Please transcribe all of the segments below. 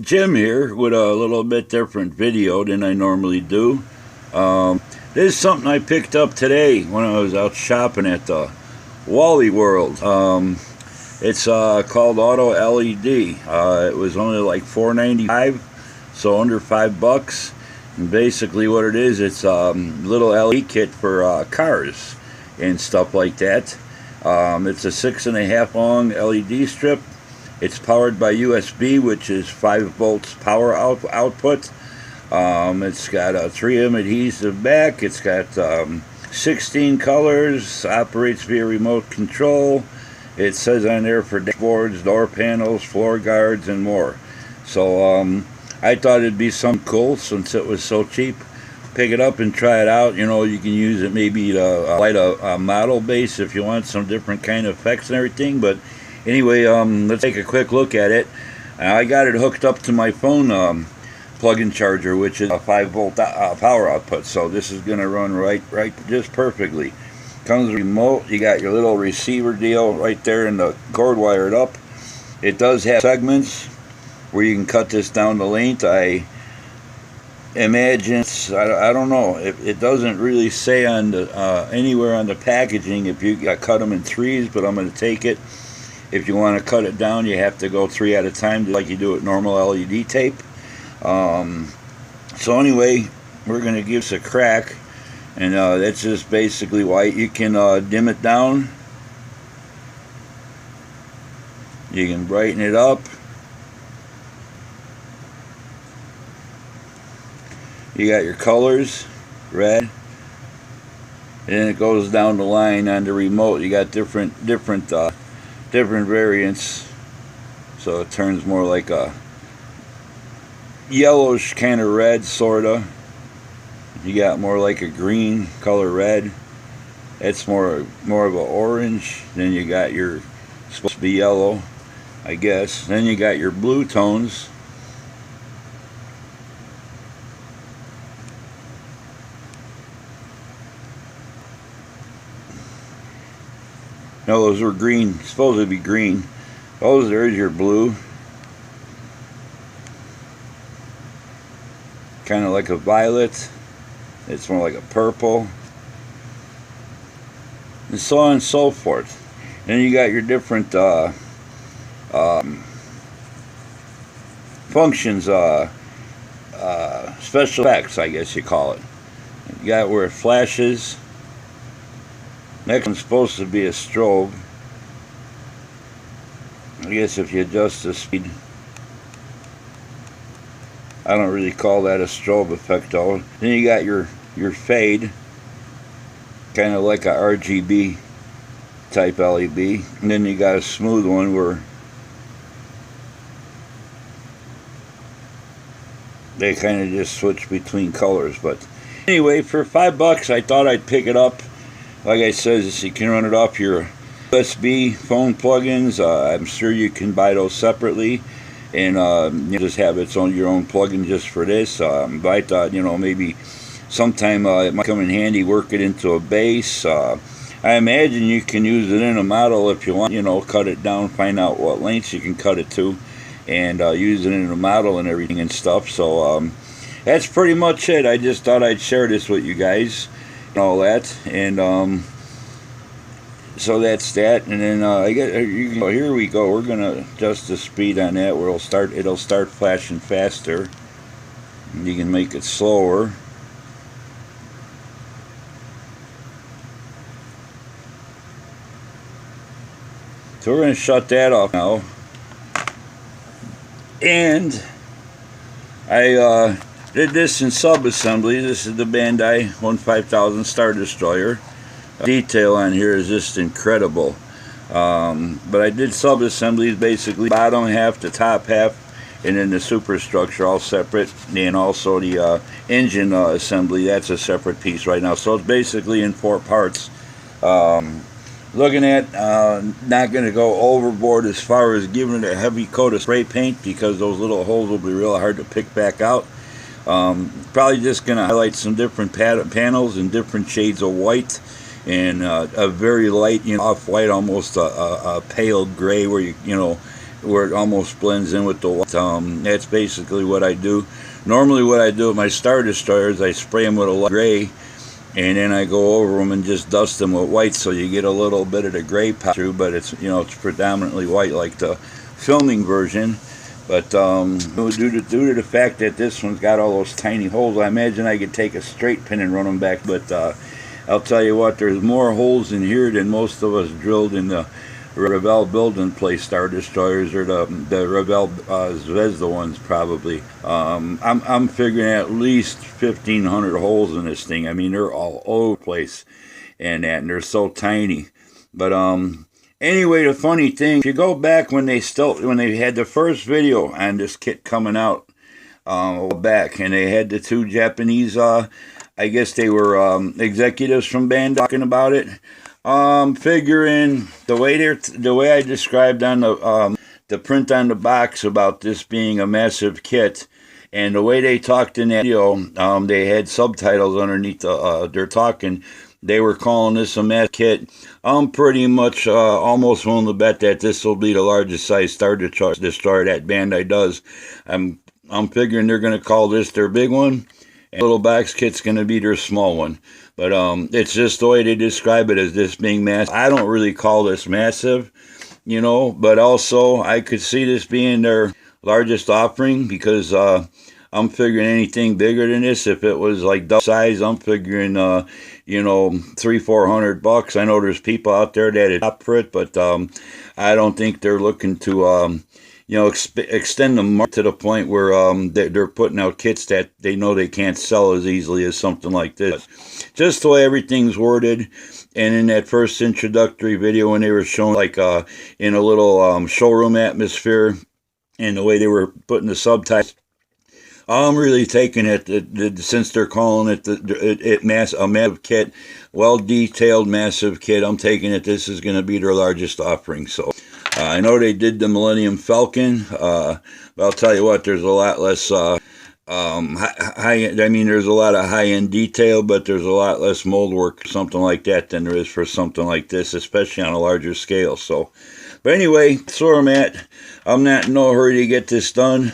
Jim here with a little bit different video than I normally do. This is something I picked up today when I was out shopping at the Wally World. It's called Auto LED. It was only like $4.95, so under $5. And basically what it is, it's a little LED kit for cars and stuff like that. It's a 6.5 long LED strip. It's powered by USB, which is 5 volts power output. It's got a 3M adhesive back. It's got 16 colors, operates via remote control. It says on there for dashboards, door panels, floor guards, and more. So I thought it'd be something cool since it was so cheap. Pick it up and try it out. You know, you can use it maybe to light a model base if you want some different kind of effects and everything. But anyway, let's take a quick look at it. I got it hooked up to my phone plug-in charger, which is a 5 volt power output. So this is going to run right just perfectly. Comes remote. You got your little receiver deal right there, and the cord wired up. It does have segments where you can cut this down to length. I imagine I don't know. It doesn't really say on the anywhere on the packaging if you cut them in threes, but I'm going to take it. If you want to cut it down, you have to go 3 at a time, just like you do with normal LED tape. So anyway, we're going to give this a crack, and that's just basically white. You can dim it down. You can brighten it up. You got your colors, red, and then it goes down the line on the remote. You got different variants, so it turns more like a yellowish kind of red, sorta. You got more like a green color red. It's more of an orange. Then you got your supposed to be yellow, I guess. Then you got your blue tones. No, those were green. Supposed to be green. Those, there's your blue. Kind of like a violet. It's more like a purple. And so on and so forth. Then you got your different functions, special effects, I guess you call it. You got where it flashes. Next one's supposed to be a strobe. I guess if you adjust the speed. I don't really call that a strobe effect though. Then you got your fade. Kind of like a RGB type LED. And then you got a smooth one where they kind of just switch between colors. But anyway, for $5 I thought I'd pick it up. Like I said, you can run it off your USB phone plugins. I'm sure you can buy those separately, and you just have your own plugin just for this. But I thought, you know, maybe sometime it might come in handy. Work it into a base. I imagine you can use it in a model if you want. You know, cut it down, find out what lengths you can cut it to, and use it in a model and everything and stuff. So that's pretty much it. I just thought I'd share this with you guys. All that, and so that's that. And then here we go. We're gonna adjust the speed on that where it'll start flashing faster. You can make it slower. So we're gonna shut that off now. And I did this in sub-assembly. This is the Bandai 5000 Star Destroyer. Detail on here is just incredible. But I did sub-assemblies, basically bottom half, the top half, and then the superstructure all separate. And also the engine assembly, that's a separate piece right now. So it's basically in 4 parts. Looking at, not going to go overboard as far as giving it a heavy coat of spray paint, because those little holes will be real hard to pick back out. Probably just going to highlight some different panels in different shades of white, and a very light, off-white, almost a pale gray, where you know where it almost blends in with the white. That's basically what I do. Normally what I do with my Star Destroyers, I spray them with a light gray, and then I go over them and just dust them with white, so you get a little bit of the gray pop through, but it's, you know, it's predominantly white like the filming version. But due to the fact that this one's got all those tiny holes, I imagine I could take a straight pin and run them back. But I'll tell you what, there's more holes in here than most of us drilled in the Revell building place Star Destroyers, or the Revell Zvezda ones probably. I'm figuring at least 1,500 holes in this thing. I mean, they're all over the place, and they're so tiny. But anyway, the funny thing, if you go back when they had the first video on this kit coming out back, and they had the two Japanese, I guess they were executives from Bandai talking about it. Figuring the way I described on the print on the box about this being a massive kit, and the way they talked in that video, they had subtitles underneath their talking. They were calling this a massive kit. I'm pretty much almost willing to bet that this will be the largest size Star Destroyer that Bandai does. I'm figuring they're going to call this their big one, and little box kit's going to be their small one. But it's just the way they describe it, as this being massive. I don't really call this massive, you know, but also I could see this being their largest offering, because I'm figuring anything bigger than this, if it was like double size, I'm figuring, you know, $300-400. I know there's people out there that opt for it, but I don't think they're looking to, you know, extend the market to the point where they're putting out kits that they know they can't sell as easily as something like this. Just the way everything's worded, and in that first introductory video when they were showing like in a little showroom atmosphere, and the way they were putting the subtitles, I'm really taking it, since they're calling it a massive kit, well-detailed massive kit, I'm taking it this is going to be their largest offering. So I know they did the Millennium Falcon, but I'll tell you what, there's a lot less high-end. I mean, there's a lot of high-end detail, but there's a lot less mold work, something like that, than there is for something like this, especially on a larger scale. So, but anyway, that's where I'm at. I'm not in no hurry to get this done.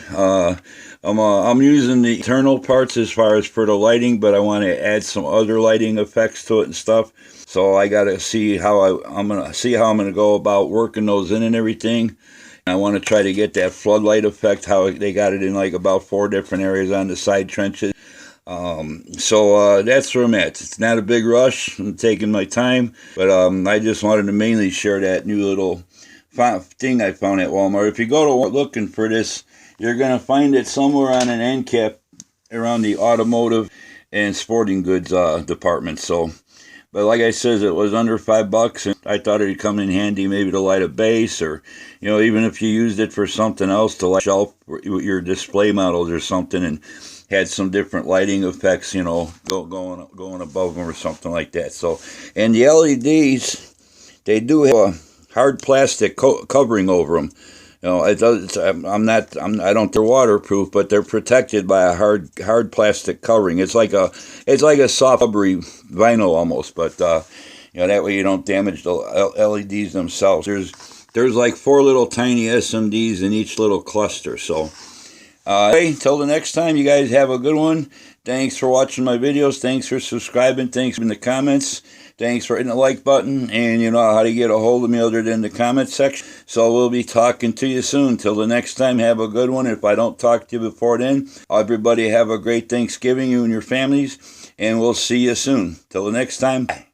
I'm using the internal parts as far as for the lighting, but I want to add some other lighting effects to it and stuff. So I got to see how I'm gonna go about working those in and everything. I want to try to get that floodlight effect, how they got it in like about 4 different areas on the side trenches. So that's where I'm at. It's not a big rush. I'm taking my time, but I just wanted to mainly share that new little thing I found at Walmart. If you go to looking for this, you're going to find it somewhere on an end cap around the automotive and sporting goods department. So, but like I said, it was under $5, and I thought it'd come in handy maybe to light a base, or, you know, even if you used it for something else, to light shelf your display models or something, and had some different lighting effects, you know, going above them or something like that. So, and the LEDs, they do have a hard plastic covering over them. You know, it does. I don't. They're waterproof, but they're protected by a hard plastic covering. It's like a soft rubbery vinyl almost, but you know, that way you don't damage the LEDs themselves. There's like 4 little tiny SMDs in each little cluster. So anyway, until the next time, you guys have a good one. Thanks for watching my videos. Thanks for subscribing. Thanks in the comments. Thanks for hitting the like button, and you know how to get a hold of me other than the comment section. So we'll be talking to you soon. Till the next time, have a good one. If I don't talk to you before then, everybody have a great Thanksgiving, you and your families, and we'll see you soon. Till the next time, bye.